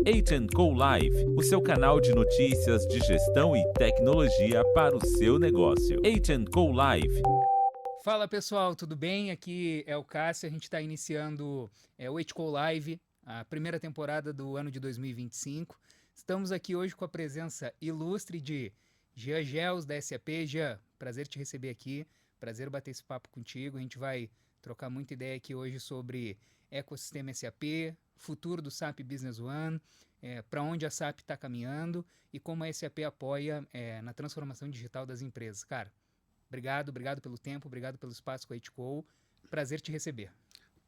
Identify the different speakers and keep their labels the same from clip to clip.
Speaker 1: H&Co Live, o seu canal de notícias de gestão e tecnologia para o seu negócio. H&Co Live.
Speaker 2: Fala pessoal, tudo bem? Aqui é o Cássio, a gente está iniciando o H&Co Live, a primeira temporada do ano de 2025. Estamos aqui hoje com a presença ilustre de Jean Gels da SAP. Jean, prazer te receber aqui, prazer bater esse papo contigo. A gente vai trocar muita ideia aqui hoje sobre ecossistema SAP, futuro do SAP Business One, para onde a SAP está caminhando e como a SAP apoia na transformação digital das empresas. Cara, obrigado pelo tempo, obrigado pelo espaço com a H&Co. Prazer te receber.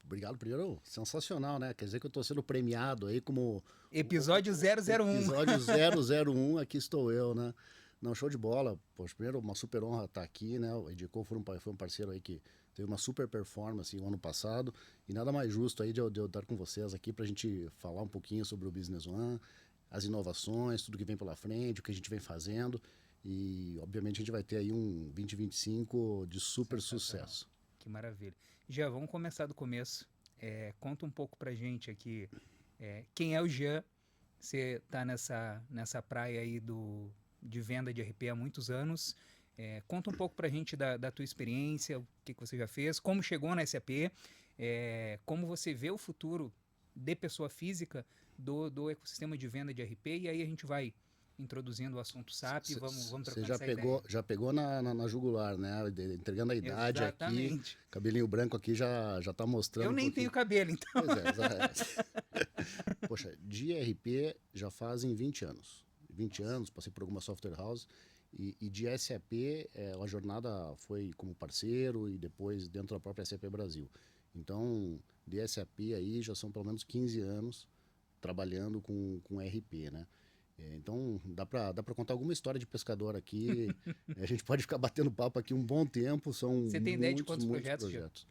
Speaker 3: Obrigado, primeiro. Sensacional, né? Quer dizer que eu estou sendo premiado aí como...
Speaker 2: Episódio 001.
Speaker 3: Episódio 001, aqui estou eu, né? Não, show de bola. Poxa, primeiro, uma super honra estar aqui, né? O H&Co foi um parceiro aí que teve uma super performance no ano passado. E nada mais justo aí de eu estar com vocês aqui para a gente falar um pouquinho sobre o Business One, as inovações, tudo que vem pela frente, o que a gente vem fazendo. E, obviamente, a gente vai ter aí um 2025 de super sucesso.
Speaker 2: Que maravilha. Jean, vamos começar do começo. Conta um pouco pra gente aqui quem é o Jean. Você está nessa praia aí de venda de RP há muitos anos. Conta um pouco pra gente da tua experiência, o que você já fez, como chegou na SAP, como você vê o futuro de pessoa física do ecossistema de venda de RP, e aí a gente vai introduzindo o assunto SAP, vamos trocando essa ideia.
Speaker 3: Já pegou na jugular, né? Entregando a idade.
Speaker 2: Exatamente.
Speaker 3: Aqui, cabelinho branco aqui já tá mostrando.
Speaker 2: Eu nem tenho cabelo, então.
Speaker 3: Pois é. Poxa, de RP já fazem 20 anos. 20 anos, passei por alguma software house. E de SAP, a jornada foi como parceiro e depois dentro da própria SAP Brasil. Então, de SAP aí já são pelo menos 15 anos trabalhando com RP, né? Então, dá para contar alguma história de pescador aqui. A gente pode ficar batendo papo aqui um bom tempo.
Speaker 2: Você tem ideia de quantos projetos?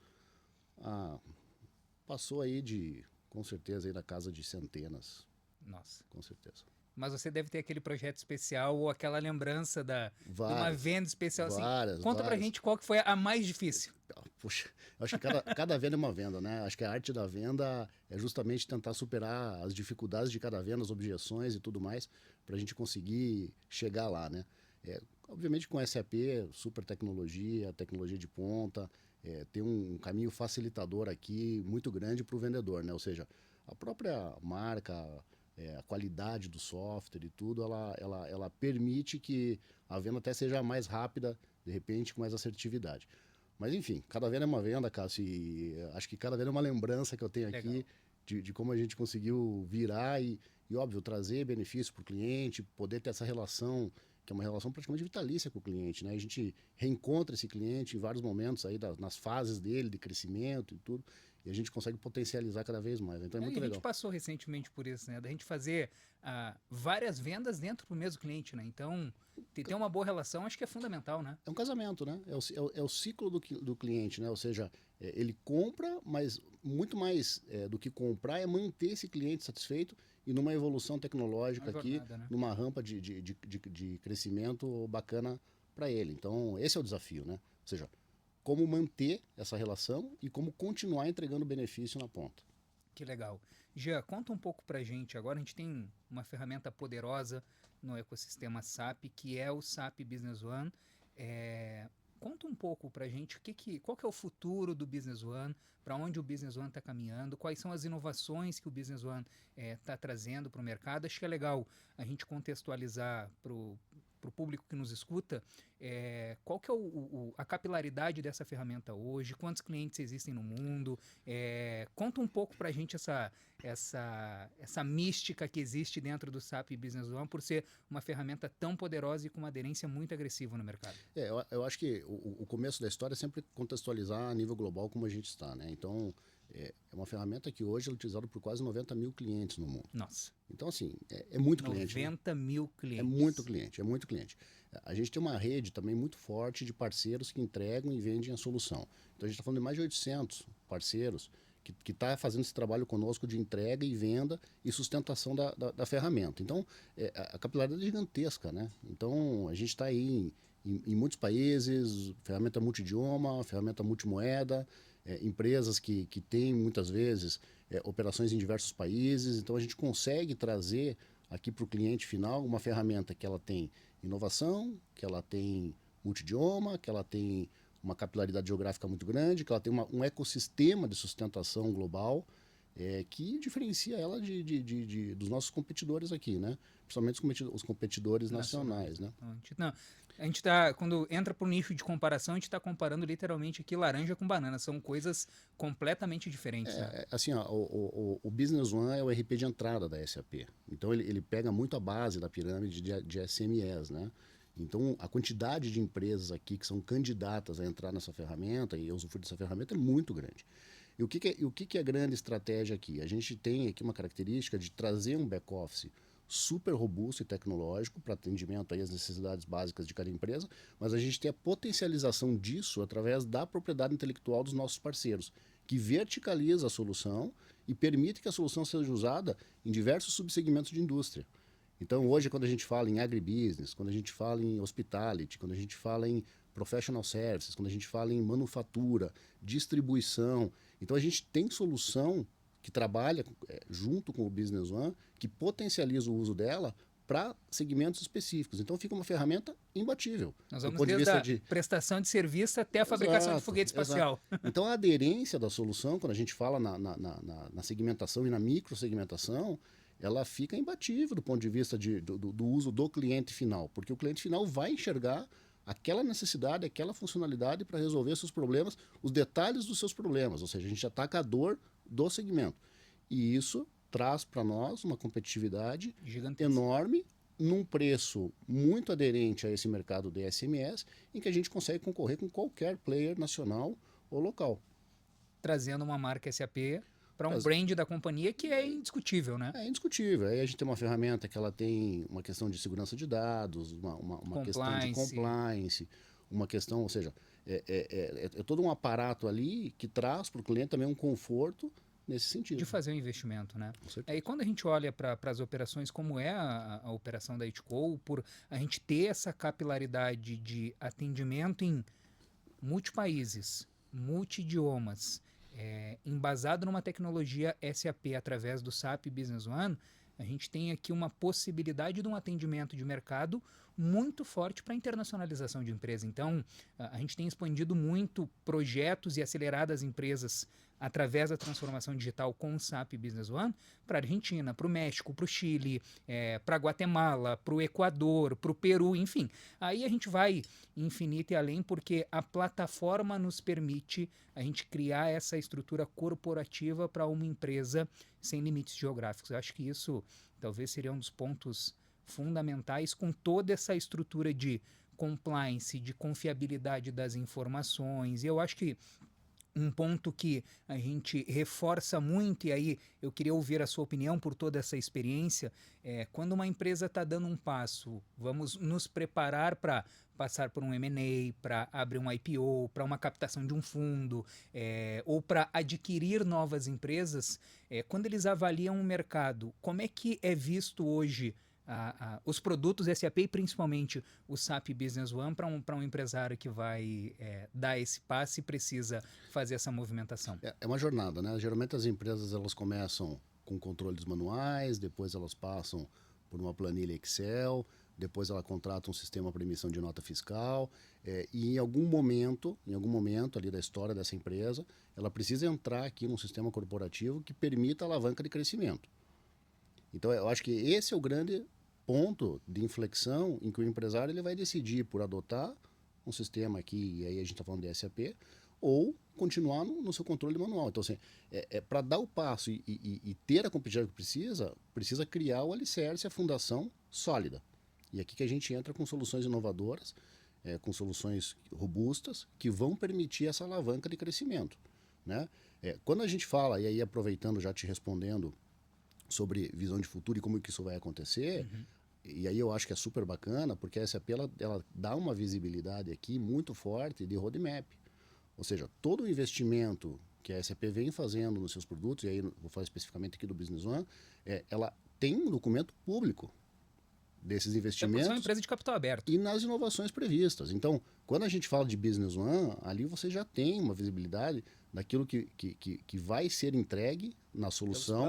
Speaker 3: Passou aí com certeza, aí da casa de centenas.
Speaker 2: Nossa.
Speaker 3: Com certeza.
Speaker 2: Mas você deve ter aquele projeto especial ou aquela lembrança de uma venda especial.
Speaker 3: Várias,
Speaker 2: conta pra gente qual que foi a mais difícil.
Speaker 3: Puxa, eu acho que cada venda é uma venda, né? Acho que a arte da venda é justamente tentar superar as dificuldades de cada venda, as objeções e tudo mais, para a gente conseguir chegar lá, né? Obviamente com SAP, super tecnologia de ponta, tem um caminho facilitador aqui muito grande para o vendedor, né? Ou seja, a própria marca, a qualidade do software e tudo, ela permite que a venda até seja mais rápida, de repente com mais assertividade. Mas enfim, cada venda é uma venda, Cássio, e acho que cada venda é uma lembrança que eu tenho aqui de como a gente conseguiu virar e óbvio, trazer benefício para o cliente, poder ter essa relação, que é uma relação praticamente vitalícia com o cliente, né? A gente reencontra esse cliente em vários momentos aí nas fases dele, de crescimento e tudo, e a gente consegue potencializar cada vez mais. Então é muito legal.
Speaker 2: A gente passou recentemente por isso, né? Da gente fazer várias vendas dentro do mesmo cliente, né? Então, ter uma boa relação acho que é fundamental, né?
Speaker 3: É um casamento, né? É o ciclo do cliente, né? Ou seja, ele compra, mas muito mais do que comprar é manter esse cliente satisfeito e numa evolução tecnológica aqui, né? Numa rampa de crescimento bacana para ele. Então, esse é o desafio, né? Ou seja, como manter essa relação e como continuar entregando benefício na ponta.
Speaker 2: Que legal. Jean, conta um pouco pra gente. Agora a gente tem uma ferramenta poderosa no ecossistema SAP, que é o SAP Business One. Conta um pouco pra gente qual que é o futuro do Business One, para onde o Business One está caminhando, quais são as inovações que o Business One está trazendo para o mercado. Acho que é legal a gente contextualizar para o público que nos escuta qual que é a capilaridade dessa ferramenta hoje, quantos clientes existem no mundo. Conta um pouco para a gente essa mística que existe dentro do SAP Business One por ser uma ferramenta tão poderosa e com uma aderência muito agressiva no mercado.
Speaker 3: Eu acho que o começo da história é sempre contextualizar a nível global como a gente está, né? Então, é uma ferramenta que hoje é utilizada por quase 90 mil clientes no mundo.
Speaker 2: Nossa.
Speaker 3: Então, assim, é muito cliente.
Speaker 2: 90 mil clientes.
Speaker 3: É muito cliente. A gente tem uma rede também muito forte de parceiros que entregam e vendem a solução. Então, a gente está falando de mais de 800 parceiros que está fazendo esse trabalho conosco de entrega e venda e sustentação da ferramenta. Então, a capilaridade é gigantesca, né? Então, a gente está aí em muitos países, ferramenta multidioma, ferramenta multimoeda, empresas que têm muitas vezes operações em diversos países. Então a gente consegue trazer aqui para o cliente final uma ferramenta que ela tem inovação, que ela tem multidioma, que ela tem uma capilaridade geográfica muito grande, que ela tem um ecossistema de sustentação global que diferencia ela dos nossos competidores aqui, né? Principalmente os competidores nacionais, né?
Speaker 2: Não, a gente tá, quando entra para o nicho de comparação, a gente está comparando literalmente aqui laranja com banana. São coisas completamente diferentes. Né?
Speaker 3: Assim, ó, o Business One é o RP de entrada da SAP. Então, ele pega muito a base da pirâmide de SMEs, né? Então, a quantidade de empresas aqui que são candidatas a entrar nessa ferramenta e usufruir dessa ferramenta é muito grande. E o que é a grande estratégia aqui? A gente tem aqui uma característica de trazer um back-office super robusto e tecnológico para atendimento aí às necessidades básicas de cada empresa, mas a gente tem a potencialização disso através da propriedade intelectual dos nossos parceiros, que verticaliza a solução e permite que a solução seja usada em diversos subsegmentos de indústria. Então, hoje, quando a gente fala em agribusiness, quando a gente fala em hospitality, quando a gente fala em professional services, quando a gente fala em manufatura, distribuição, então a gente tem solução que trabalha junto com o Business One, que potencializa o uso dela para segmentos específicos. Então fica uma ferramenta imbatível.
Speaker 2: Nós vamos desde a prestação de serviço até a fabricação de foguete espacial.
Speaker 3: Então a aderência da solução, quando a gente fala na segmentação e na microsegmentação, ela fica imbatível do ponto de vista do uso do cliente final, porque o cliente final vai enxergar aquela necessidade, aquela funcionalidade para resolver seus problemas, os detalhes dos seus problemas, ou seja, a gente ataca a dor do segmento. E isso traz para nós uma competitividade enorme, num preço muito aderente a esse mercado de SMS, em que a gente consegue concorrer com qualquer player nacional ou local.
Speaker 2: Trazendo uma marca SAP para um brand da companhia que é indiscutível, né?
Speaker 3: É indiscutível. Aí a gente tem uma ferramenta que ela tem uma questão de segurança de dados, uma questão de compliance, uma questão, ou seja, é todo um aparato ali que traz para o cliente também um conforto nesse sentido.
Speaker 2: De fazer um investimento, né? E quando a gente olha para as operações, como é a operação da Itco, por a gente ter essa capilaridade de atendimento em multipaíses, multidiomas, embasado numa tecnologia SAP através do SAP Business One, a gente tem aqui uma possibilidade de um atendimento de mercado muito forte para a internacionalização de empresa. Então, a gente tem expandido muito projetos e acelerado as empresas através da transformação digital com o SAP Business One para a Argentina, para o México, para o Chile, para a Guatemala, para o Equador, para o Peru, enfim. Aí a gente vai infinito e além porque a plataforma nos permite a gente criar essa estrutura corporativa para uma empresa sem limites geográficos. Eu acho que isso talvez seria um dos pontos fundamentais com toda essa estrutura de compliance, de confiabilidade das informações. E eu acho que um ponto que a gente reforça muito, e aí eu queria ouvir a sua opinião por toda essa experiência, quando uma empresa está dando um passo, vamos nos preparar para passar por um M&A, para abrir um IPO, para uma captação de um fundo, ou para adquirir novas empresas, quando eles avaliam o mercado, como é que é visto hoje os produtos SAP e principalmente o SAP Business One para um empresário que vai dar esse passo e precisa fazer essa movimentação?
Speaker 3: É uma jornada, né? Geralmente as empresas elas começam com controles manuais, depois elas passam por uma planilha Excel, depois ela contrata um sistema para emissão de nota fiscal e em algum momento ali da história dessa empresa, ela precisa entrar aqui num sistema corporativo que permita a alavanca de crescimento. Então, eu acho que esse é o grande ponto de inflexão em que o empresário ele vai decidir por adotar um sistema aqui, e aí a gente está falando de SAP, ou continuar no seu controle manual. Então, assim, para dar o passo e ter a competitividade que precisa criar o alicerce, a fundação sólida. E aqui que a gente entra com soluções inovadoras, com soluções robustas, que vão permitir essa alavanca de crescimento, né? Quando a gente fala, e aí aproveitando, já te respondendo, sobre visão de futuro e como que isso vai acontecer, e aí eu acho que é super bacana, porque a SAP ela dá uma visibilidade aqui muito forte de roadmap. Ou seja, todo o investimento que a SAP vem fazendo nos seus produtos, e aí vou falar especificamente aqui do Business One, ela tem um documento público desses investimentos. É
Speaker 2: uma empresa de capital aberto.
Speaker 3: E nas inovações previstas. Então, quando a gente fala de Business One, ali você já tem uma visibilidade daquilo que vai ser entregue na solução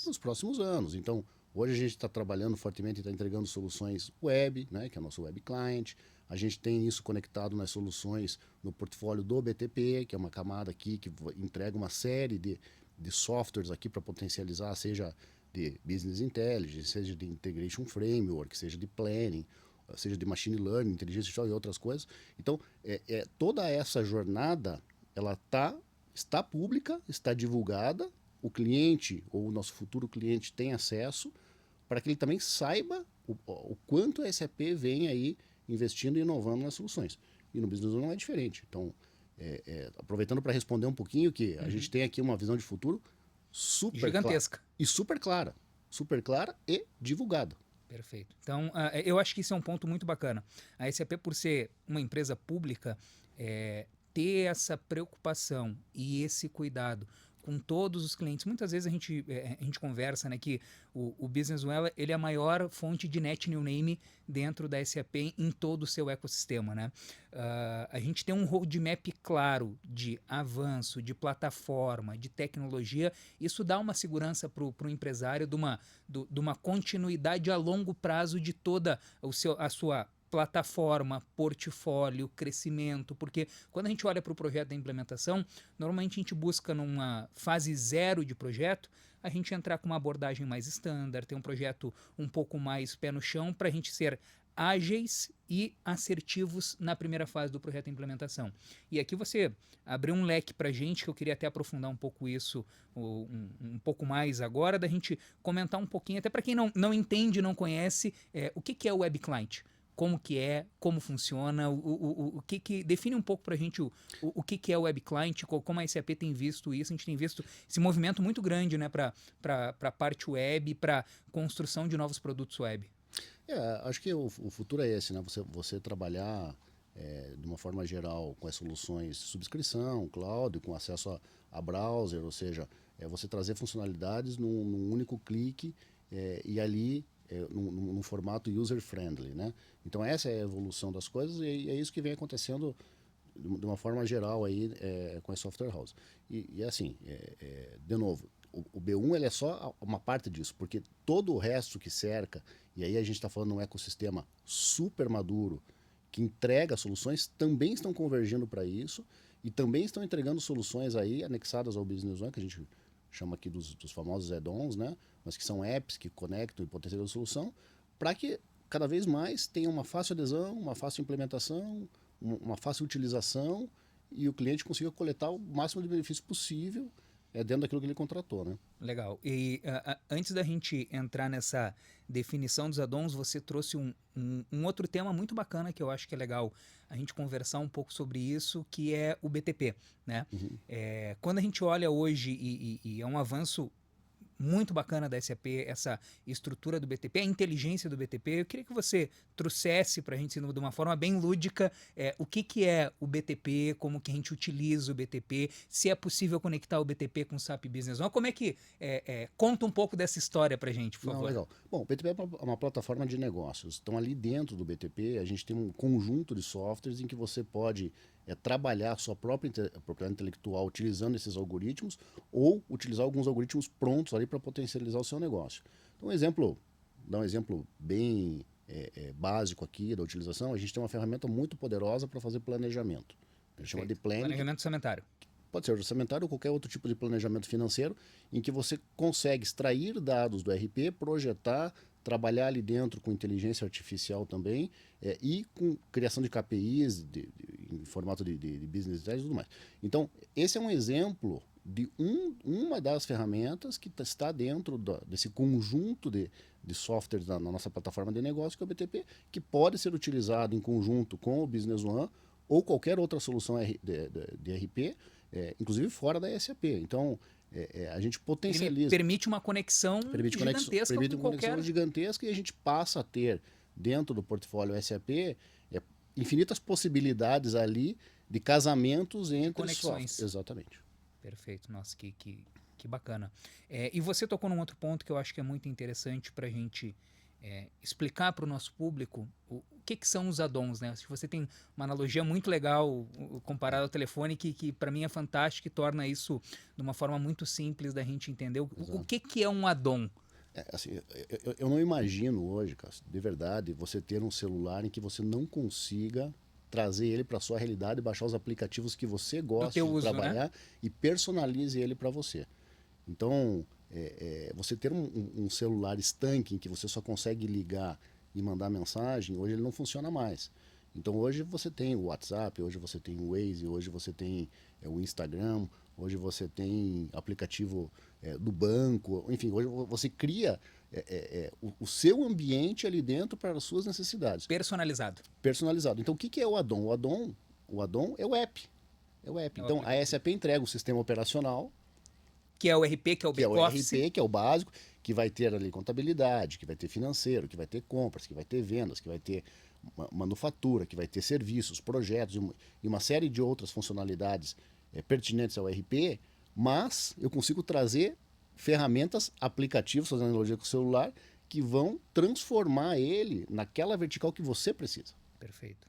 Speaker 3: nos próximos anos. Então, hoje a gente está trabalhando fortemente e está entregando soluções web, né, que é o nosso web client. A gente tem isso conectado nas soluções no portfólio do BTP, que é uma camada aqui que entrega uma série de softwares aqui para potencializar, seja de Business Intelligence, seja de Integration Framework, seja de Planning, seja de Machine Learning, Inteligência Artificial e outras coisas. Então, toda essa jornada, ela está pública, está divulgada, o cliente ou o nosso futuro cliente tem acesso para que ele também saiba o quanto a SAP vem aí investindo e inovando nas soluções. E no Business não é diferente. Então, aproveitando para responder um pouquinho, que a gente tem aqui uma visão de futuro super
Speaker 2: gigantesca
Speaker 3: e super clara e divulgada.
Speaker 2: Perfeito. Então, eu acho que isso é um ponto muito bacana. A SAP, por ser uma empresa pública, ter essa preocupação e esse cuidado com todos os clientes. Muitas vezes a gente conversa, né, que o Business One ele é a maior fonte de net new name dentro da SAP em todo o seu ecossistema, né? A gente tem um roadmap claro de avanço, de plataforma, de tecnologia. Isso dá uma segurança para o empresário de uma continuidade a longo prazo de toda a sua plataforma, portfólio, crescimento, porque quando a gente olha para o projeto da implementação, normalmente a gente busca numa fase 0 de projeto, a gente entrar com uma abordagem mais standard, ter um projeto um pouco mais pé no chão para a gente ser ágeis e assertivos na primeira fase do projeto de implementação. E aqui você abriu um leque para a gente, que eu queria até aprofundar um pouco isso, um pouco mais agora, da gente comentar um pouquinho, até para quem não entende, não conhece, o que é o Web Client. Como que como funciona, o que define um pouco para a gente o que é o Web Client, como a SAP tem visto isso. A gente tem visto esse movimento muito grande, né, para a parte web, para construção de novos produtos web.
Speaker 3: Acho que o futuro é esse, né? Você trabalhar de uma forma geral com as soluções de subscrição, cloud, com acesso a browser, ou seja, você trazer funcionalidades num único clique e ali num formato user-friendly, né? Então essa é a evolução das coisas e é isso que vem acontecendo de uma forma geral aí com a software house. E assim, de novo, o B1 ele é só uma parte disso, porque todo o resto que cerca, e aí a gente está falando de um ecossistema super maduro, que entrega soluções, também estão convergindo para isso e também estão entregando soluções aí anexadas ao Business One, que a gente chama aqui dos famosos add-ons, né? Mas que são apps que conectam e potencializam a solução, para que cada vez mais tenha uma fácil adesão, uma fácil implementação, uma fácil utilização e o cliente consiga coletar o máximo de benefício possível dentro daquilo que ele contratou, né?
Speaker 2: Legal. E antes da gente entrar nessa definição dos add-ons, você trouxe um outro tema muito bacana que eu acho que é legal a gente conversar um pouco sobre isso, que é o BTP, né?
Speaker 3: Uhum.
Speaker 2: Quando a gente olha hoje, e é um avanço muito bacana da SAP, essa estrutura do BTP, a inteligência do BTP. Eu queria que você trouxesse para a gente, de uma forma bem lúdica, o que é o BTP, como que a gente utiliza o BTP, se é possível conectar o BTP com o SAP Business One. Como é que... conta um pouco dessa história para a gente, por favor.
Speaker 3: Não, legal. Bom, o BTP é uma plataforma de negócios. Então, ali dentro do BTP, a gente tem um conjunto de softwares em que você pode trabalhar a sua própria propriedade intelectual utilizando esses algoritmos ou utilizar alguns algoritmos prontos ali para potencializar o seu negócio. Então, dar um exemplo bem básico aqui da utilização, a gente tem uma ferramenta muito poderosa para fazer planejamento. A gente chama de planning.
Speaker 2: Planejamento orçamentário.
Speaker 3: Pode ser orçamentário ou qualquer outro tipo de planejamento financeiro, em que você consegue extrair dados do RP, projetar, trabalhar ali dentro com inteligência artificial também, e com criação de KPIs em formato de business intelligence e tudo mais. Então, esse é um exemplo de uma das ferramentas que está dentro desse conjunto de softwares na nossa plataforma de negócio, que é o BTP, que pode ser utilizado em conjunto com o Business One ou qualquer outra solução de RP, inclusive fora da SAP. Então, a gente potencializa.
Speaker 2: Permite uma conexão gigantesca.
Speaker 3: Permite uma conexão gigantesca e a gente passa a ter, dentro do portfólio SAP, infinitas possibilidades ali de casamentos entre
Speaker 2: conexões.
Speaker 3: Softwares. Exatamente.
Speaker 2: Perfeito. Nossa, que bacana. E você tocou num outro ponto que eu acho que é muito interessante para a gente explicar para o nosso público o que são os add-ons, né? Se você tem uma analogia muito legal comparada ao telefone, que para mim é fantástica e torna isso de uma forma muito simples da gente entender o que é um add-on.
Speaker 3: Assim, eu não imagino hoje, Cássio, de verdade, você ter um celular em que você não consiga trazer ele para sua realidade, baixar os aplicativos que você gosta de trabalhar, né? E personalize ele para você. Então, você ter um celular estanque em que você só consegue ligar e mandar mensagem, hoje ele não funciona mais. Então hoje você tem o WhatsApp, hoje você tem o Waze, hoje você tem o Instagram, hoje você tem aplicativo do banco, enfim, hoje você cria o seu ambiente ali dentro para as suas necessidades.
Speaker 2: Personalizado.
Speaker 3: Personalizado. Então o que é o add-on? O add-on é o app. Então a SAP entrega o sistema operacional,
Speaker 2: que é o RP, que é o back-office.
Speaker 3: Que é o RP, que é o básico, que vai ter ali contabilidade, que vai ter financeiro, que vai ter compras, que vai ter vendas, que vai ter manufatura, que vai ter serviços, projetos e uma série de outras funcionalidades pertinentes ao RP, mas eu consigo trazer ferramentas, aplicativos, fazendo analogia com o celular, que vão transformar ele naquela vertical que você precisa.
Speaker 2: Perfeito.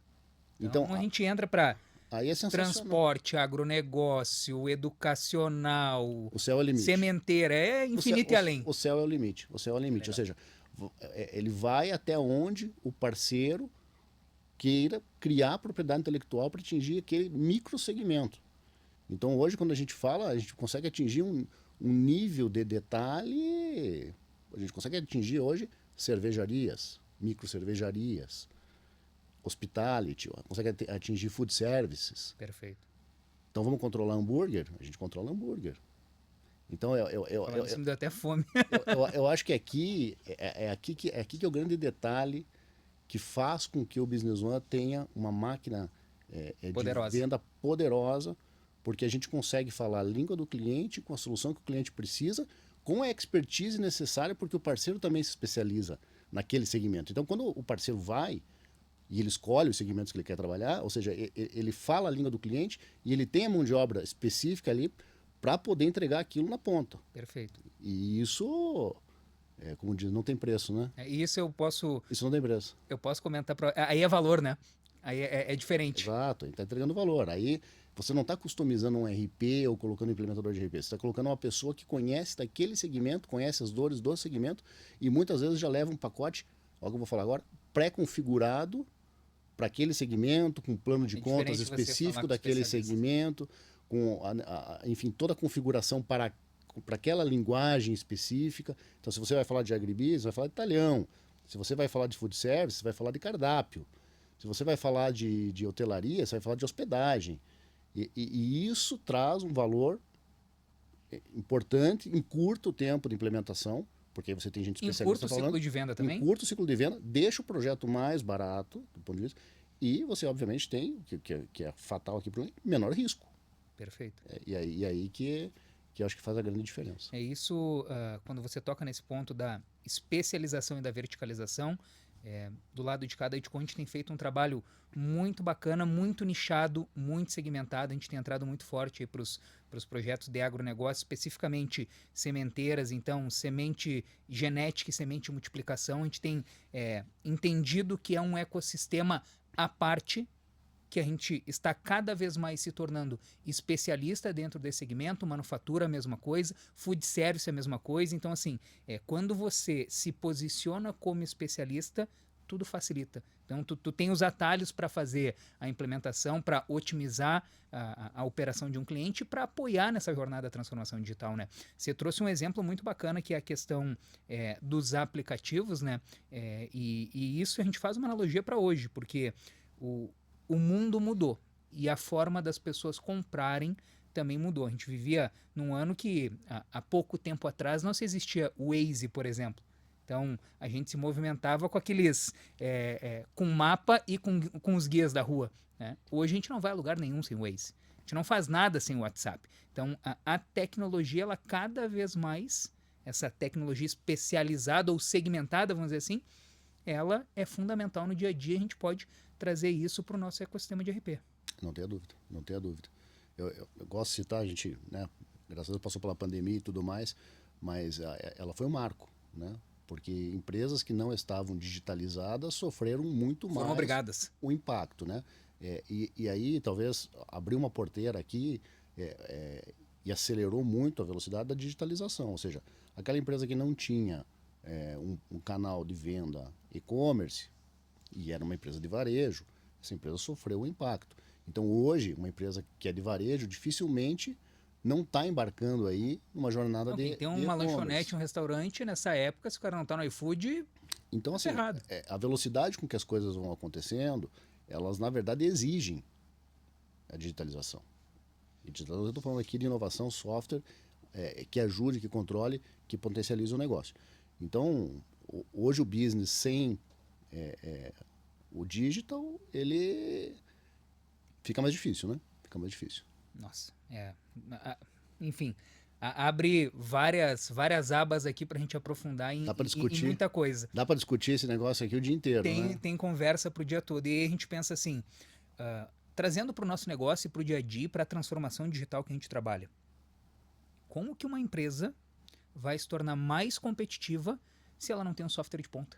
Speaker 2: Então a gente entra para
Speaker 3: aí é
Speaker 2: transporte, agronegócio, educacional,
Speaker 3: o céu é o limite.
Speaker 2: Sementeira, é infinito e além.
Speaker 3: O céu é o limite. O céu é o limite. Ou seja, ele vai até onde o parceiro queira criar propriedade intelectual para atingir aquele microsegmento. Então hoje, quando a gente fala, a gente consegue atingir um nível de detalhe, a gente consegue atingir hoje cervejarias, microcervejarias, hospitality, consegue atingir food services.
Speaker 2: Perfeito.
Speaker 3: Então vamos controlar hambúrguer? A gente controla hambúrguer. Então
Speaker 2: isso me deu até fome.
Speaker 3: eu acho que aqui que é o grande detalhe que faz com que o Business One tenha uma máquina de venda poderosa, porque a gente consegue falar a língua do cliente com a solução que o cliente precisa, com a expertise necessária, porque o parceiro também se especializa naquele segmento. Então, quando o parceiro vai e ele escolhe os segmentos que ele quer trabalhar, ou seja, ele fala a língua do cliente e ele tem a mão de obra específica ali para poder entregar aquilo na ponta.
Speaker 2: Perfeito.
Speaker 3: E isso, como diz, não tem preço, né?
Speaker 2: Isso eu posso...
Speaker 3: Isso não tem preço.
Speaker 2: Eu posso comentar... Aí é valor, né? Aí é diferente.
Speaker 3: Exato, ele está entregando valor. Aí você não está customizando um RP ou colocando um implementador de RP. Você está colocando uma pessoa que conhece daquele segmento, conhece as dores do segmento e muitas vezes já leva um pacote, olha o que eu vou falar agora, pré-configurado para aquele segmento, com um plano de contas específico daquele segmento, com enfim, toda a configuração para aquela linguagem específica. Então, se você vai falar de agribusiness, vai falar de talhão. Se você vai falar de food service, você vai falar de cardápio. Se você vai falar de hotelaria, você vai falar de hospedagem. E isso traz um valor importante em curto tempo de implementação, porque você tem gente especialista
Speaker 2: falando. Em curto ciclo de venda também?
Speaker 3: Em curto ciclo de venda, deixa o projeto mais barato, do ponto de vista, e você, obviamente, tem, que é fatal aqui para o menor risco.
Speaker 2: Perfeito.
Speaker 3: E aí que eu acho que faz a grande diferença.
Speaker 2: É isso, quando você toca nesse ponto da especialização e da verticalização, do lado de cada Edcon a gente tem feito um trabalho muito bacana, muito nichado, muito segmentado. A gente tem entrado muito forte para os projetos de agronegócio, especificamente sementeiras, então semente genética e semente multiplicação. A gente tem entendido que é um ecossistema à parte, que a gente está cada vez mais se tornando especialista dentro desse segmento, manufatura a mesma coisa, food service a mesma coisa. Então, assim, quando você se posiciona como especialista, tudo facilita. Então, tu tem os atalhos para fazer a implementação, para otimizar a operação de um cliente, para apoiar nessa jornada da transformação digital, né? Você trouxe um exemplo muito bacana, que é a questão dos aplicativos, né? E isso a gente faz uma analogia para hoje, porque o mundo mudou e a forma das pessoas comprarem também mudou. A gente vivia num ano que há pouco tempo atrás não se existia o Waze, por exemplo. Então a gente se movimentava com aqueles com mapa e com os guias da rua, né? Hoje a gente não vai a lugar nenhum sem o Waze. A gente não faz nada sem o WhatsApp. Então a tecnologia, ela cada vez mais, essa tecnologia especializada ou segmentada, vamos dizer assim, ela é fundamental no dia a dia. A gente pode trazer isso para o nosso ecossistema de RP.
Speaker 3: Não tenha dúvida, não tenha dúvida. Eu gosto de citar, a gente, né, graças a Deus passou pela pandemia e tudo mais, mas ela foi um marco, né? Porque empresas que não estavam digitalizadas sofreram muito
Speaker 2: Foram
Speaker 3: mais
Speaker 2: obrigadas.
Speaker 3: o impacto, né? E aí, talvez, abriu uma porteira aqui e acelerou muito a velocidade da digitalização. Ou seja, aquela empresa que não tinha um canal de venda e-commerce e era uma empresa de varejo, essa empresa sofreu o impacto. Então, hoje, uma empresa que é de varejo dificilmente não está embarcando aí numa jornada
Speaker 2: Não,
Speaker 3: de
Speaker 2: quem tem uma
Speaker 3: e-commerce.
Speaker 2: lanchonete, um restaurante, nessa época, se o cara não está no iFood,
Speaker 3: Então, assim,
Speaker 2: errado.
Speaker 3: a velocidade com que as coisas vão acontecendo, elas, na verdade, exigem a digitalização. Eu estou falando aqui de inovação, software, que ajude, que controle, que potencialize o negócio. Então, hoje o business sem o digital, ele fica mais difícil, né? Fica mais difícil.
Speaker 2: Nossa, enfim, abre várias abas aqui para a gente aprofundar em muita coisa.
Speaker 3: Dá para discutir esse negócio aqui o dia inteiro, né?
Speaker 2: Tem conversa para o dia todo. E aí a gente pensa assim, trazendo para o nosso negócio e para o dia a dia, para a transformação digital que a gente trabalha. Como que uma empresa vai se tornar mais competitiva se ela não tem um software de ponta?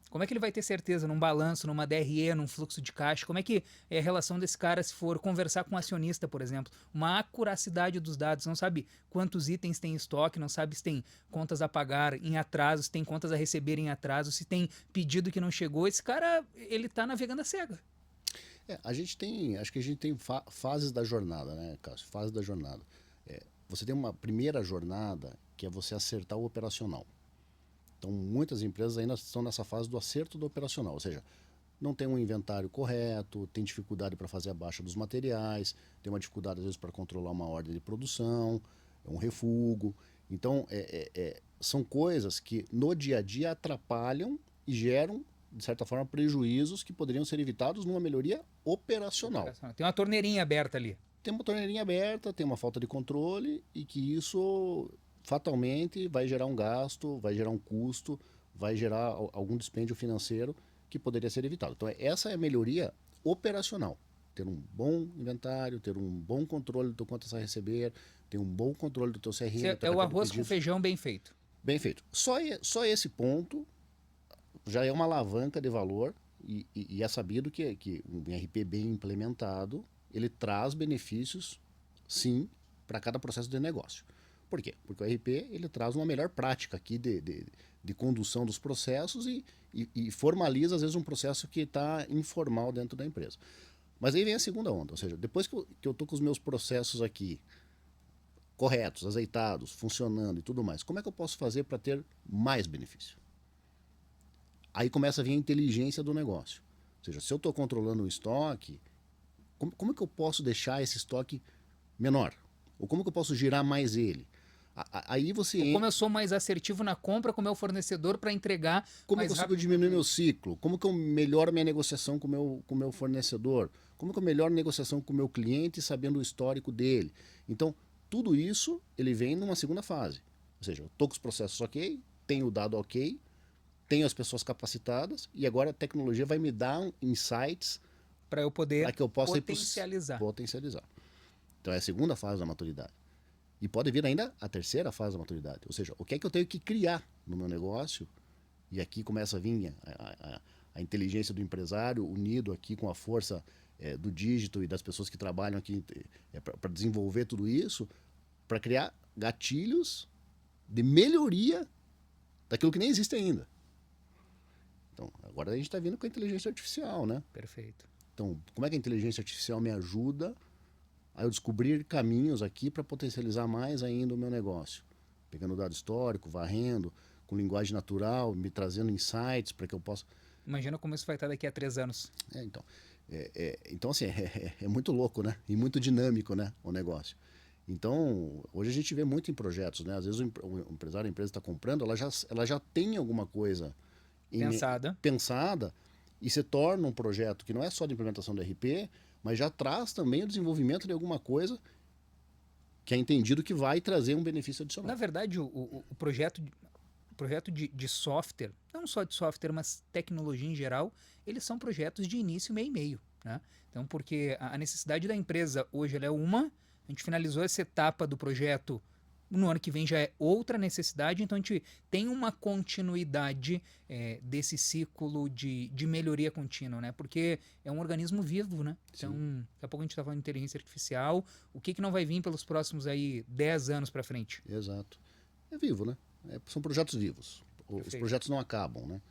Speaker 2: Como é que ele vai ter certeza num balanço, numa DRE, num fluxo de caixa? Como é que é a relação desse cara se for conversar com um acionista, por exemplo? Uma acuracidade dos dados, não sabe quantos itens tem em estoque, não sabe se tem contas a pagar em atraso, se tem contas a receber em atraso, se tem pedido que não chegou. Esse cara, ele está navegando a cega.
Speaker 3: Acho que a gente tem fases da jornada, né, Cássio? Fases da jornada. Você tem uma primeira jornada que é você acertar o operacional. Então, muitas empresas ainda estão nessa fase do acerto do operacional, ou seja, não tem um inventário correto, tem dificuldade para fazer a baixa dos materiais, tem uma dificuldade, às vezes, para controlar uma ordem de produção, um refugo. Então, são coisas que, no dia a dia, atrapalham e geram, de certa forma, prejuízos que poderiam ser evitados numa melhoria operacional.
Speaker 2: Tem uma torneirinha aberta ali.
Speaker 3: Tem uma torneirinha aberta, tem uma falta de controle e que isso fatalmente vai gerar um gasto, vai gerar um custo, vai gerar algum dispêndio financeiro que poderia ser evitado. Então, essa é a melhoria operacional. Ter um bom inventário, ter um bom controle do teu quanto você vai receber, ter um bom controle do teu CRM.
Speaker 2: É o arroz com feijão bem feito.
Speaker 3: Bem feito. Só esse ponto já é uma alavanca de valor e é sabido que um ERP bem implementado, ele traz benefícios, sim, para cada processo de negócio. Por quê? Porque o ERP ele traz uma melhor prática aqui de condução dos processos e formaliza, às vezes, um processo que está informal dentro da empresa. Mas aí vem a segunda onda, ou seja, depois que eu estou com os meus processos aqui corretos, azeitados, funcionando e tudo mais, como é que eu posso fazer para ter mais benefício? Aí começa a vir a inteligência do negócio. Ou seja, se eu estou controlando o estoque, como é que eu posso deixar esse estoque menor? Ou como é que eu posso girar mais ele? Aí você
Speaker 2: como eu sou mais assertivo na compra com o meu fornecedor para entregar
Speaker 3: como
Speaker 2: mais
Speaker 3: eu consigo
Speaker 2: rápido.
Speaker 3: diminuir meu ciclo? Como que eu melhoro minha negociação com o meu fornecedor? Como que eu melhoro a negociação com o meu cliente sabendo o histórico dele? Então, tudo isso ele vem numa segunda fase. Ou seja, eu estou com os processos ok, tenho o dado ok, tenho as pessoas capacitadas e agora a tecnologia vai me dar insights
Speaker 2: para eu poder
Speaker 3: para que eu possa
Speaker 2: potencializar.
Speaker 3: Então é a segunda fase da maturidade. E pode vir ainda a terceira fase da maturidade. Ou seja, o que é que eu tenho que criar no meu negócio? E aqui começa a vir a inteligência do empresário unido aqui com a força do dígito e das pessoas que trabalham aqui para desenvolver tudo isso, para criar gatilhos de melhoria daquilo que nem existe ainda. Então, agora a gente está vindo com a inteligência artificial, né?
Speaker 2: Perfeito.
Speaker 3: Então, como é que a inteligência artificial me ajuda a eu descobrir caminhos aqui para potencializar mais ainda o meu negócio? Pegando dado histórico, varrendo, com linguagem natural, me trazendo insights para que eu possa...
Speaker 2: Imagina como isso vai estar daqui a 3 anos.
Speaker 3: Então assim, é muito louco, né? E muito dinâmico, né? O negócio. Então, hoje a gente vê muito em projetos, né? Às vezes o empresário, a empresa está comprando, ela já tem alguma coisa pensada e se torna um projeto que não é só de implementação do ERP, mas já traz também o desenvolvimento de alguma coisa que é entendido que vai trazer um benefício adicional.
Speaker 2: Na verdade, o projeto de software, não só de software, mas tecnologia em geral, eles são projetos de início, meio e meio. Né? Então, porque a necessidade da empresa hoje ela é a gente finalizou essa etapa do projeto no ano que vem já é outra necessidade, então a gente tem uma continuidade desse ciclo de melhoria contínua, né? Porque é um organismo vivo, né? Então, daqui a pouco a gente está falando de inteligência artificial, o que não vai vir pelos próximos aí 10 anos para frente?
Speaker 3: Exato. É vivo, né? São projetos vivos. Os
Speaker 2: Perfeito.
Speaker 3: projetos não acabam, né?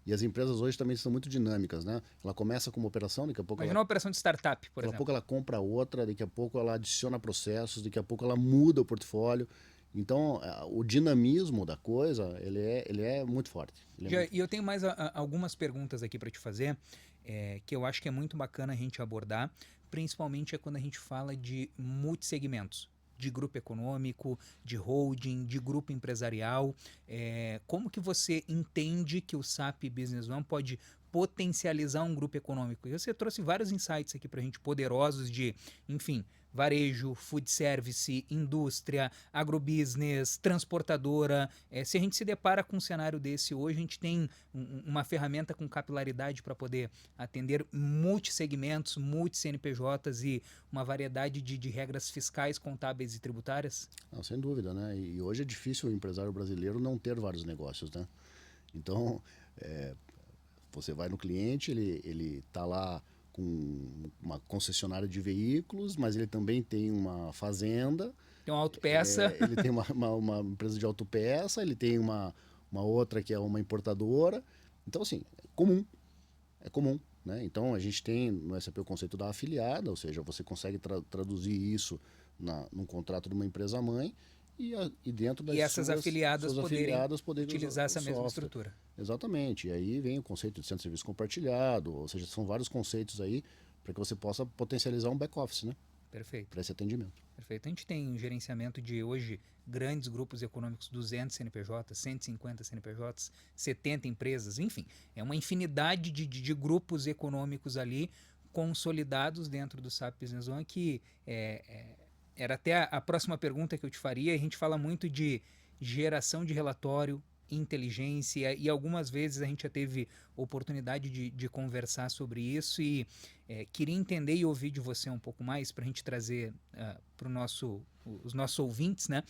Speaker 3: E as empresas hoje também são muito dinâmicas, né? Ela começa com uma operação, daqui a pouco
Speaker 2: Imagina uma operação de startup, por
Speaker 3: daqui a
Speaker 2: exemplo.
Speaker 3: pouco ela compra outra, daqui a pouco ela adiciona processos, daqui a pouco ela muda o portfólio. Então, o dinamismo da coisa, ele é muito forte.
Speaker 2: E eu tenho mais algumas perguntas aqui para te fazer, que eu acho que é muito bacana a gente abordar, principalmente quando a gente fala de multissegmentos, de grupo econômico, de holding, de grupo empresarial. Como que você entende que o SAP Business One pode potencializar um grupo econômico? E você trouxe vários insights aqui para a gente, poderosos de, enfim, varejo, food service, indústria, agrobusiness, transportadora. Se a gente se depara com um cenário desse hoje, a gente tem uma ferramenta com capilaridade para poder atender multissegmentos, multi-CNPJs e uma variedade de regras fiscais, contábeis e tributárias?
Speaker 3: Não, sem dúvida, né? E hoje é difícil o empresário brasileiro não ter vários negócios, né? Então, você vai no cliente, ele está lá com uma concessionária de veículos, mas ele também tem uma fazenda.
Speaker 2: Tem uma autopeça.
Speaker 3: Ele tem uma empresa de autopeça, ele tem uma outra que é uma importadora. Então, assim, é comum. Né? Então, a gente tem no SAP o conceito da afiliada, ou seja, você consegue traduzir isso num contrato de uma empresa-mãe e dentro das
Speaker 2: essas afiliadas poderem utilizar essa mesma
Speaker 3: software.
Speaker 2: estrutura.
Speaker 3: Exatamente. E aí vem o conceito de centro de serviço compartilhado, ou seja, são vários conceitos aí para que você possa potencializar um back-office, né?
Speaker 2: Perfeito.
Speaker 3: Para esse atendimento.
Speaker 2: Perfeito. A gente tem um gerenciamento de hoje grandes grupos econômicos, 200 CNPJs, 150 CNPJs, 70 empresas, enfim, é uma infinidade de grupos econômicos ali consolidados dentro do SAP Business One que era até a próxima pergunta que eu te faria. A gente fala muito de geração de relatório, inteligência, e algumas vezes a gente já teve oportunidade de conversar sobre isso e queria entender e ouvir de você um pouco mais para a gente trazer para os nossos ouvintes, né?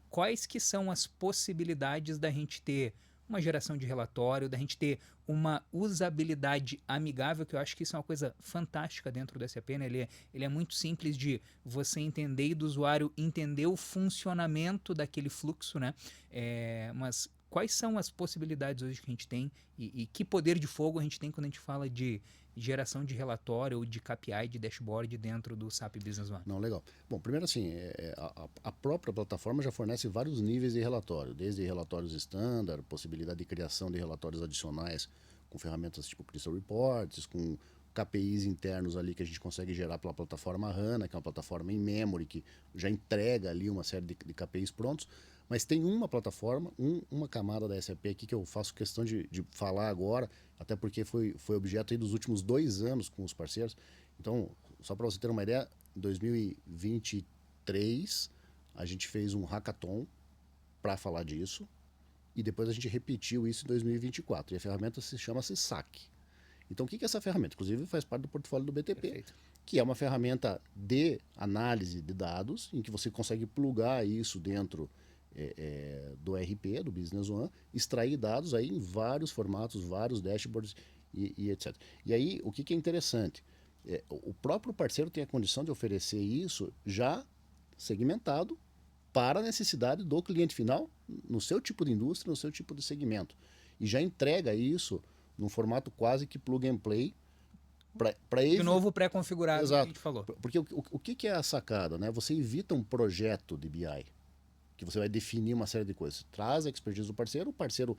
Speaker 2: Quais que são as possibilidades da gente ter uma geração de relatório, da gente ter uma usabilidade amigável, que eu acho que isso é uma coisa fantástica dentro do SAP, né? Ele é muito simples de você entender e do usuário entender o funcionamento daquele fluxo, né? Mas quais são as possibilidades hoje que a gente tem e que poder de fogo a gente tem quando a gente fala de geração de relatório ou de KPI, de dashboard dentro do SAP Business One?
Speaker 3: Não, legal. Bom, primeiro assim, a própria plataforma já fornece vários níveis de relatório, desde relatórios standard, possibilidade de criação de relatórios adicionais com ferramentas tipo Crystal Reports, com KPIs internos ali que a gente consegue gerar pela plataforma HANA, que é uma plataforma in memory, que já entrega ali uma série de KPIs prontos. Mas tem uma plataforma, uma camada da SAP aqui que eu faço questão de falar agora, até porque foi objeto aí dos últimos 2 anos com os parceiros. Então, só para você ter uma ideia, em 2023 a gente fez um hackathon para falar disso e depois a gente repetiu isso em 2024. E a ferramenta chama-se SAC. Então, o que é essa ferramenta? Inclusive faz parte do portfólio do BTP.
Speaker 2: Perfeito.
Speaker 3: Que é uma ferramenta de análise de dados, em que você consegue plugar isso dentro do RP, do Business One, extrair dados aí em vários formatos, vários dashboards e etc. E aí, o que é interessante? O próprio parceiro tem a condição de oferecer isso já segmentado para a necessidade do cliente final, no seu tipo de indústria, no seu tipo de segmento. E já entrega isso num formato quase que plug and play, para ele.
Speaker 2: De novo, pré-configurado,
Speaker 3: Exato.
Speaker 2: que a gente falou.
Speaker 3: Porque o que é a sacada? Né? Você evita um projeto de BI, que você vai definir uma série de coisas. Traz a expertise do parceiro, o parceiro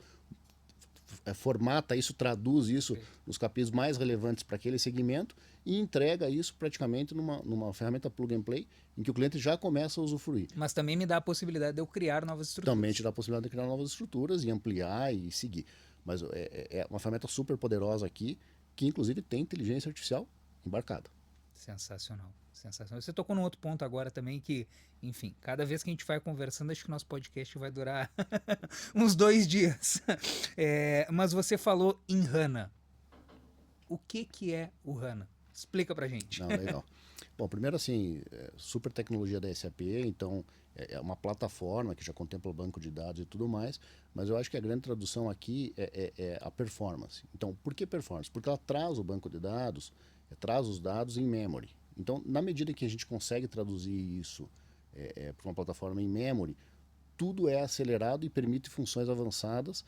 Speaker 3: formata isso, traduz isso nos KPIs mais relevantes para aquele segmento e entrega isso praticamente numa ferramenta plug and play, em que o cliente já começa a usufruir.
Speaker 2: Mas também me dá a possibilidade de eu criar novas estruturas.
Speaker 3: Também te dá a possibilidade de criar novas estruturas e ampliar e seguir. Mas é uma ferramenta super poderosa aqui, que inclusive tem inteligência artificial embarcada.
Speaker 2: Sensacional, sensacional. Você tocou num outro ponto agora também que, enfim, cada vez que a gente vai conversando, acho que o nosso podcast vai durar uns 2 dias. Mas você falou em HANA. O que é o HANA? Explica pra gente.
Speaker 3: Não, legal. Bom, primeiro assim, super tecnologia da SAP, então é uma plataforma que já contempla o banco de dados e tudo mais, mas eu acho que a grande tradução aqui é a performance. Então, por que performance? Porque ela traz o banco de dados, traz os dados em memory. Então, na medida que a gente consegue traduzir isso para uma plataforma em memory, tudo é acelerado e permite funções avançadas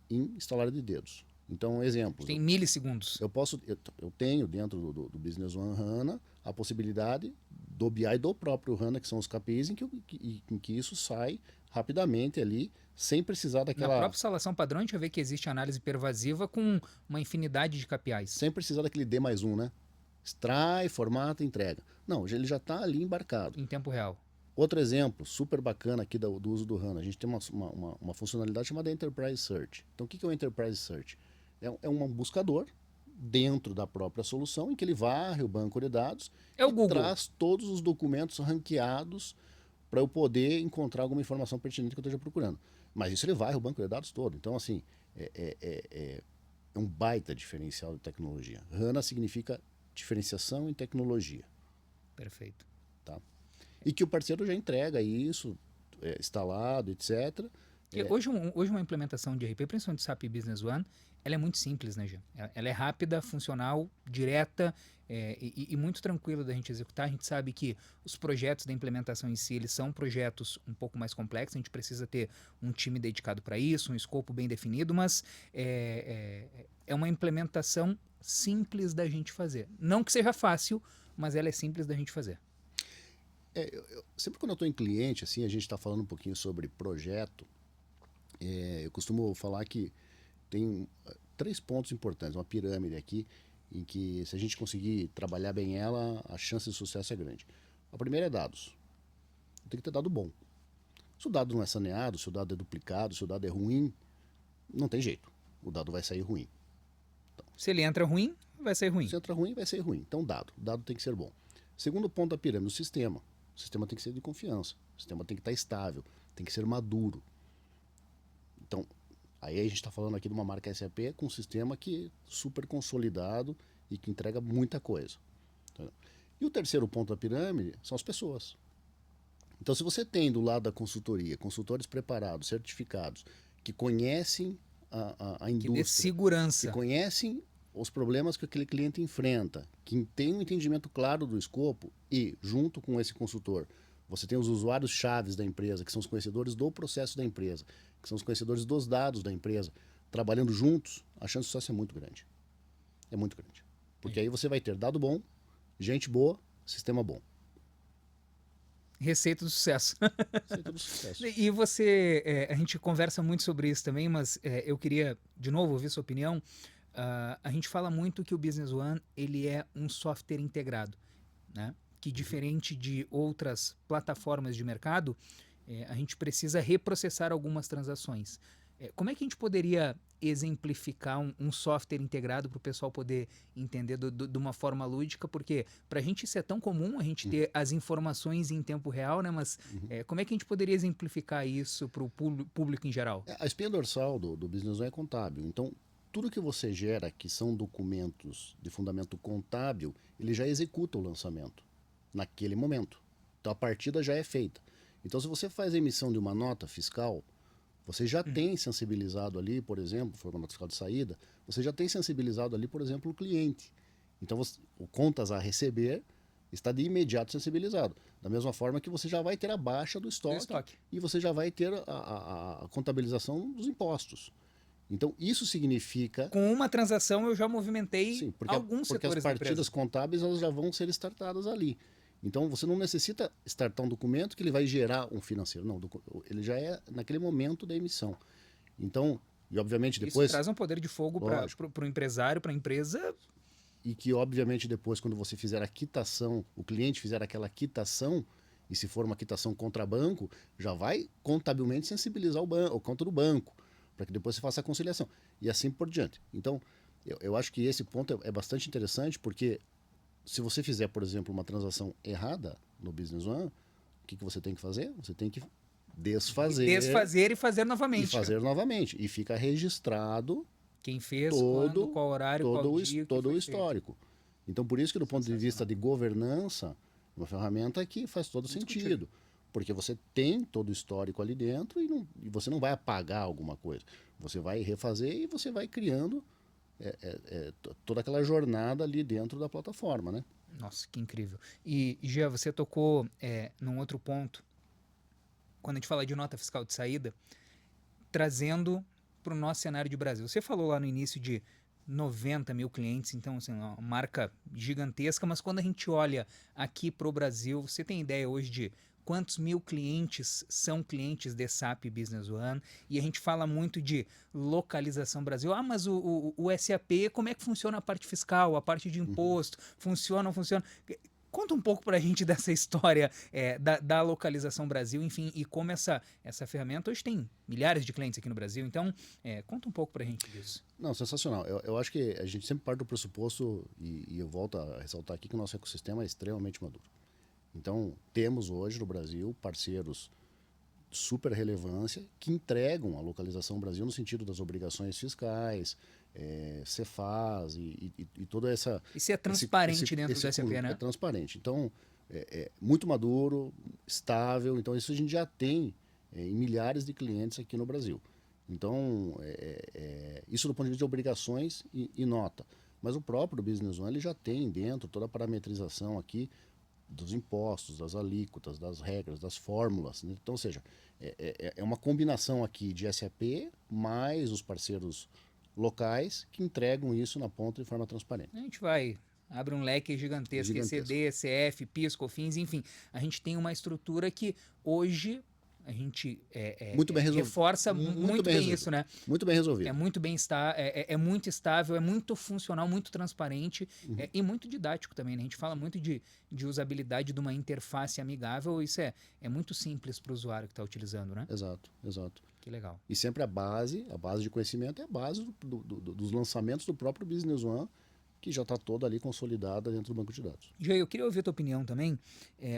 Speaker 3: em estalar de dedos. Então, exemplos.
Speaker 2: Tem milissegundos.
Speaker 3: Eu tenho dentro do Business One HANA a possibilidade do BI do próprio HANA, que são os KPIs, em que isso sai rapidamente ali, sem precisar daquela...
Speaker 2: Na própria instalação padrão, a gente vai ver que existe análise pervasiva com uma infinidade de KPIs.
Speaker 3: Sem precisar daquele D+1, né? Extrai, formata, entrega. Não, ele já está ali embarcado.
Speaker 2: Em tempo real.
Speaker 3: Outro exemplo super bacana aqui do uso do HANA, a gente tem uma funcionalidade chamada Enterprise Search. Então, o que é o Enterprise Search? É um buscador dentro da própria solução em que ele varre o banco de dados
Speaker 2: e Google.
Speaker 3: Traz todos os documentos ranqueados para eu poder encontrar alguma informação pertinente que eu esteja procurando. Mas isso ele varre o banco de dados todo. Então, assim, é um baita diferencial de tecnologia. HANA significa diferenciação em tecnologia.
Speaker 2: Perfeito.
Speaker 3: Tá? E que o parceiro já entrega isso, instalado, etc.
Speaker 2: Hoje uma implementação de ERP, principalmente SAP Business One, ela é muito simples, né, Jean? Ela é rápida, funcional, direta e muito tranquila da gente executar. A gente sabe que os projetos da implementação em si, eles são projetos um pouco mais complexos, a gente precisa ter um time dedicado para isso, um escopo bem definido, mas é uma implementação simples da gente fazer. Não que seja fácil, mas ela é simples da gente fazer.
Speaker 3: Sempre quando eu estou em cliente, assim, a gente está falando um pouquinho sobre projeto, eu costumo falar que tem 3 pontos importantes, uma pirâmide aqui, em que se a gente conseguir trabalhar bem ela, a chance de sucesso é grande. A primeira é dados. Tem que ter dado bom. Se o dado não é saneado, se o dado é duplicado, se o dado é ruim, não tem jeito. O dado vai sair ruim.
Speaker 2: Então, se ele entra ruim, vai sair ruim.
Speaker 3: Se entra ruim, vai ser ruim. Então, dado tem que ser bom. Segundo ponto da pirâmide, o sistema. O sistema tem que ser de confiança. O sistema tem que estar estável, tem que ser maduro. Então, aí a gente está falando aqui de uma marca SAP com um sistema que é super consolidado e que entrega muita coisa. Entendeu? E o terceiro ponto da pirâmide são as pessoas. Então, se você tem do lado da consultoria, consultores preparados, certificados, que conhecem a indústria,
Speaker 2: que dê segurança,
Speaker 3: que conhecem os problemas que aquele cliente enfrenta, que tem um entendimento claro do escopo e, junto com esse consultor, você tem os usuários chaves da empresa, que são os conhecedores do processo da empresa, que são os conhecedores dos dados da empresa, trabalhando juntos, a chance de sucesso é muito grande. É muito grande. Porque aí você vai ter dado bom, gente boa, sistema bom.
Speaker 2: Receita do sucesso.
Speaker 3: Receita do sucesso.
Speaker 2: E você, a gente conversa muito sobre isso também, mas eu queria, de novo, ouvir sua opinião. A gente fala muito que o Business One ele é um software integrado, né? Que diferente de outras plataformas de mercado, a gente precisa reprocessar algumas transações. Como é que a gente poderia exemplificar um software integrado para o pessoal poder entender de uma forma lúdica? Porque para a gente isso é tão comum, a gente ter as informações em tempo real, né? Mas como é que a gente poderia exemplificar isso para o público em geral?
Speaker 3: A espinha dorsal do Business One é contábil. Então, tudo que você gera, que são documentos de fundamento contábil, ele já executa o lançamento naquele momento. Então, a partida já é feita. Então, se você faz a emissão de uma nota fiscal, você já tem sensibilizado ali, por exemplo, foi uma nota fiscal de saída, você já tem sensibilizado ali, por exemplo, o cliente. Então, o contas a receber está de imediato sensibilizado. Da mesma forma que você já vai ter a baixa do estoque. E você já vai ter a contabilização dos impostos. Então, isso significa...
Speaker 2: Com uma transação eu já movimentei alguns setores da empresa.
Speaker 3: Porque as partidas contábeis elas já vão ser startadas ali. Então, você não necessita startar um documento que ele vai gerar um financeiro. Não, ele já é naquele momento da emissão. Então, e obviamente depois...
Speaker 2: Isso traz um poder de fogo para o empresário, para a empresa.
Speaker 3: E que, obviamente, depois, quando você fizer a quitação, o cliente fizer aquela quitação, e se for uma quitação contra banco, já vai contabilmente sensibilizar o conta do banco, para que depois você faça a conciliação. E assim por diante. Então, eu acho que esse ponto é bastante interessante, porque se você fizer, por exemplo, uma transação errada no Business One, o que você tem que fazer? Você tem que
Speaker 2: desfazer e fazer novamente.
Speaker 3: E fazer novamente. E fica registrado
Speaker 2: quem fez, quando, qual horário, qual dia,
Speaker 3: todo o histórico. Feito. Então, por isso que do ponto de vista de governança, uma ferramenta que faz todo sentido. porque você tem todo o histórico ali dentro e você não vai apagar alguma coisa. Você vai refazer e você vai criando toda aquela jornada ali dentro da plataforma, né?
Speaker 2: Nossa, que incrível. E, Gia, você tocou num outro ponto, quando a gente fala de nota fiscal de saída, trazendo para o nosso cenário de Brasil. Você falou lá no início de 90 mil clientes, então assim, uma marca gigantesca, mas quando a gente olha aqui para o Brasil, você tem ideia hoje de quantos mil clientes são clientes de SAP Business One? E a gente fala muito de localização Brasil. Ah, mas o SAP, como é que funciona a parte fiscal, a parte de imposto? Funciona ou não funciona? Conta um pouco para a gente dessa história da localização Brasil, enfim, e como essa ferramenta hoje tem milhares de clientes aqui no Brasil. Então, conta um pouco para a gente disso.
Speaker 3: Não, sensacional. Eu acho que a gente sempre parte do pressuposto, e eu volto a ressaltar aqui que o nosso ecossistema é extremamente maduro. Então, temos hoje no Brasil parceiros de super relevância que entregam a localização Brasil no sentido das obrigações fiscais, Cefaz e toda essa...
Speaker 2: Isso é transparente dentro do SAP, né?
Speaker 3: É transparente. Então, muito maduro, estável. Então, isso a gente já tem em milhares de clientes aqui no Brasil. Então, isso do ponto de vista de obrigações e nota. Mas o próprio Business One ele já tem dentro toda a parametrização aqui dos impostos, das alíquotas, das regras, das fórmulas. Né? Então, ou seja, é uma combinação aqui de SAP mais os parceiros locais que entregam isso na ponta de forma transparente.
Speaker 2: A gente abre um leque gigantesco, ECD, ECF, PIS, COFINS, enfim. A gente tem uma estrutura que hoje a gente
Speaker 3: muito bem
Speaker 2: reforça muito bem isso, né?
Speaker 3: Muito bem resolvido.
Speaker 2: É muito estável, é muito funcional, muito transparente e muito didático também, né? A gente fala muito de usabilidade de uma interface amigável, isso é muito simples para o usuário que está utilizando, né?
Speaker 3: Exato, exato.
Speaker 2: Que legal.
Speaker 3: E sempre a base de conhecimento é a base dos lançamentos do próprio Business One, que já está toda ali consolidada dentro do banco de dados.
Speaker 2: Jay, eu queria ouvir a tua opinião também,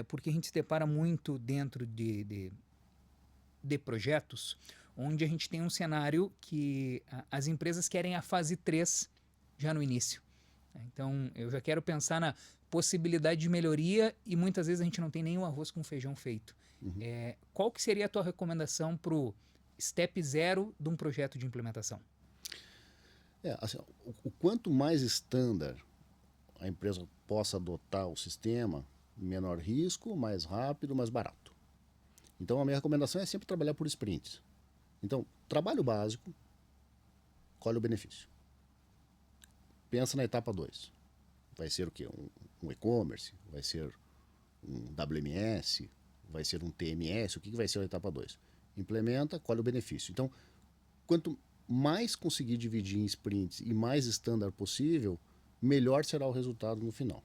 Speaker 2: porque a gente se depara muito dentro de projetos, onde a gente tem um cenário que as empresas querem a fase 3 já no início. Então, eu já quero pensar na possibilidade de melhoria e muitas vezes a gente não tem nem o arroz com feijão feito. Qual que seria a tua recomendação para o step 0 de um projeto de implementação?
Speaker 3: Assim, o quanto mais standard a empresa possa adotar o sistema, menor risco, mais rápido, mais barato. Então, a minha recomendação é sempre trabalhar por sprints. Então, trabalho básico, colhe o benefício. Pensa na etapa 2. Vai ser o quê? Um e-commerce? Vai ser um WMS? Vai ser um TMS? O que vai ser a etapa 2? Implementa, colhe o benefício. Então, quanto mais conseguir dividir em sprints e mais standard melhor será o resultado no final.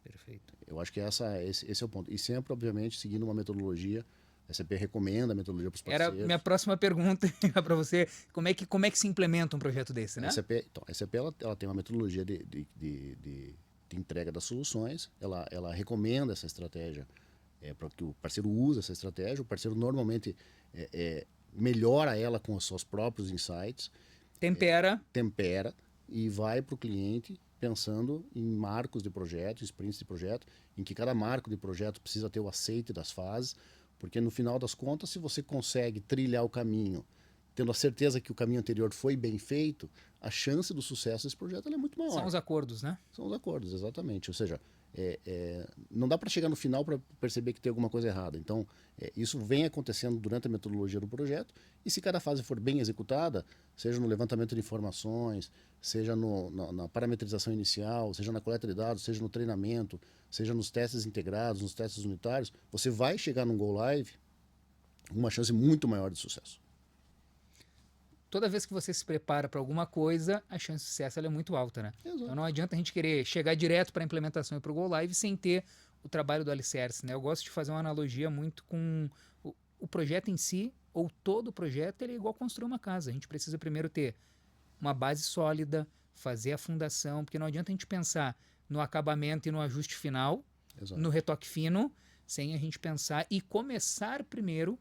Speaker 2: Perfeito.
Speaker 3: Eu acho que esse é o ponto. E sempre, obviamente, seguindo uma metodologia. A SAP recomenda a metodologia para os parceiros.
Speaker 2: Era minha próxima pergunta para você. Como é que se implementa um projeto desse, né?
Speaker 3: A SAP ela tem uma metodologia de entrega das soluções. Ela recomenda essa estratégia para que o parceiro use essa estratégia. O parceiro normalmente melhora ela com os seus próprios insights.
Speaker 2: Tempera
Speaker 3: E vai para o cliente pensando em marcos de projeto, sprints de projeto, em que cada marco de projeto precisa ter o aceite das fases, porque no final das contas, se você consegue trilhar o caminho, tendo a certeza que o caminho anterior foi bem feito, a chance do sucesso desse projeto é muito maior.
Speaker 2: São os acordos, né?
Speaker 3: São os acordos, exatamente. Ou seja, não dá para chegar no final para perceber que tem alguma coisa errada. Então, isso vem acontecendo durante a metodologia do projeto, e se cada fase for bem executada, seja no levantamento de informações, seja na parametrização inicial, seja na coleta de dados, seja no treinamento, seja nos testes integrados, nos testes unitários, você vai chegar num Go Live com uma chance muito maior de sucesso.
Speaker 2: Toda vez que você se prepara para alguma coisa, a chance de sucesso ela é muito alta, né?
Speaker 3: Exato.
Speaker 2: Então não adianta a gente querer chegar direto para a implementação e para o Go Live sem ter o trabalho do alicerce, né? Eu gosto de fazer uma analogia muito com o projeto em si, ou todo o projeto, ele é igual construir uma casa. A gente precisa primeiro ter uma base sólida, fazer a fundação, porque não adianta a gente pensar no acabamento e no ajuste final,
Speaker 3: Exato.
Speaker 2: no retoque fino, sem a gente pensar e começar primeiro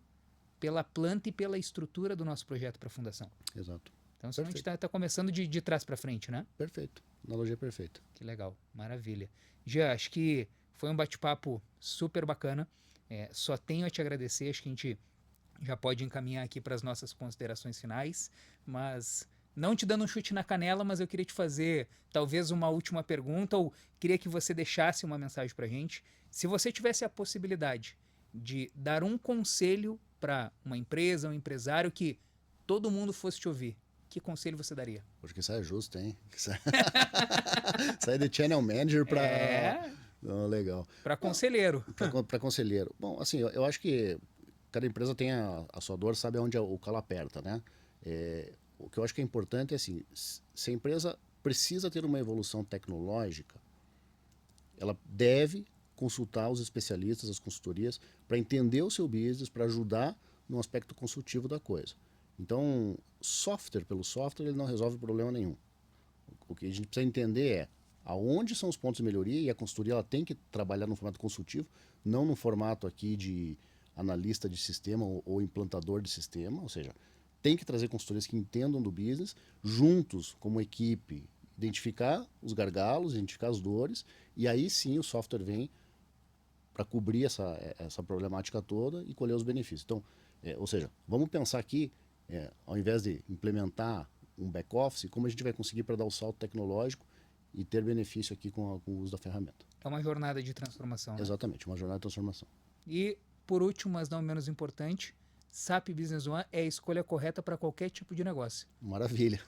Speaker 2: pela planta e pela estrutura do nosso projeto para a fundação.
Speaker 3: Exato.
Speaker 2: Então, senão a gente está começando de trás para frente, né?
Speaker 3: Perfeito. Analogia perfeita.
Speaker 2: Que legal. Maravilha. Já acho que foi um bate-papo super bacana. Só tenho a te agradecer, acho que a gente já pode encaminhar aqui para as nossas considerações finais, mas não te dando um chute na canela, mas eu queria te fazer talvez uma última pergunta, ou queria que você deixasse uma mensagem para a gente. Se você tivesse a possibilidade de dar um conselho para uma empresa, um empresário, que todo mundo fosse te ouvir, que conselho você daria?
Speaker 3: Acho que isso é justo, hein? Sai de channel manager para... Não, legal.
Speaker 2: Para conselheiro.
Speaker 3: Para conselheiro. Bom, assim, eu acho que cada empresa tem a sua dor, sabe onde o calo aperta, né? O que eu acho que é importante é assim, se a empresa precisa ter uma evolução tecnológica, ela deve consultar os especialistas, as consultorias, para entender o seu business, para ajudar no aspecto consultivo da coisa. Então, software pelo software, ele não resolve problema nenhum. O que a gente precisa entender é aonde são os pontos de melhoria, e a consultoria ela tem que trabalhar no formato consultivo, não no formato aqui de analista de sistema ou implantador de sistema, ou seja, tem que trazer consultorias que entendam do business, juntos, como equipe, identificar os gargalos, identificar as dores, e aí sim o software vem para cobrir essa problemática toda e colher os benefícios. Então, ou seja, vamos pensar aqui, ao invés de implementar um back-office, como a gente vai conseguir para dar o salto tecnológico e ter benefício aqui com o uso da ferramenta.
Speaker 2: É uma jornada de transformação. Né?
Speaker 3: Exatamente, uma jornada de transformação.
Speaker 2: E, por último, mas não menos importante, SAP Business One é a escolha correta para qualquer tipo de negócio.
Speaker 3: Maravilha,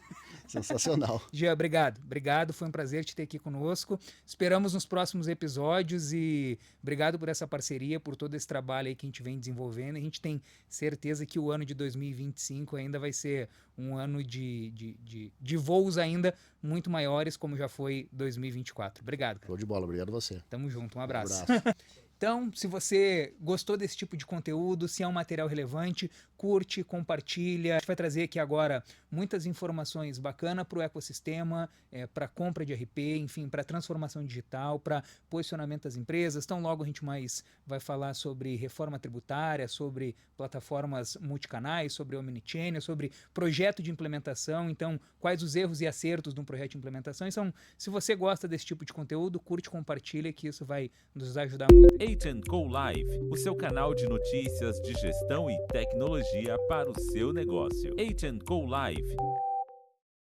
Speaker 3: sensacional.
Speaker 2: Jean, obrigado. Obrigado, foi um prazer te ter aqui conosco. Esperamos nos próximos episódios e obrigado por essa parceria, por todo esse trabalho aí que a gente vem desenvolvendo. A gente tem certeza que o ano de 2025 ainda vai ser um ano de voos ainda muito maiores, como já foi 2024. Obrigado, cara.
Speaker 3: Show de bola, obrigado a você.
Speaker 2: Tamo junto, um abraço.
Speaker 3: Um abraço.
Speaker 2: Então, se você gostou desse tipo de conteúdo, se é um material relevante, curte, compartilha. A gente vai trazer aqui agora muitas informações bacanas para o ecossistema, para compra de RP, enfim, para transformação digital, para posicionamento das empresas. Então, logo a gente mais vai falar sobre reforma tributária, sobre plataformas multicanais, sobre omnichannel, sobre projeto de implementação. Então, quais os erros e acertos de um projeto de implementação. Então, se você gosta desse tipo de conteúdo, curte, compartilha, que isso vai nos ajudar muito.
Speaker 1: H&Co Live, o seu canal de notícias de gestão e tecnologia para o seu negócio. H&Co Live.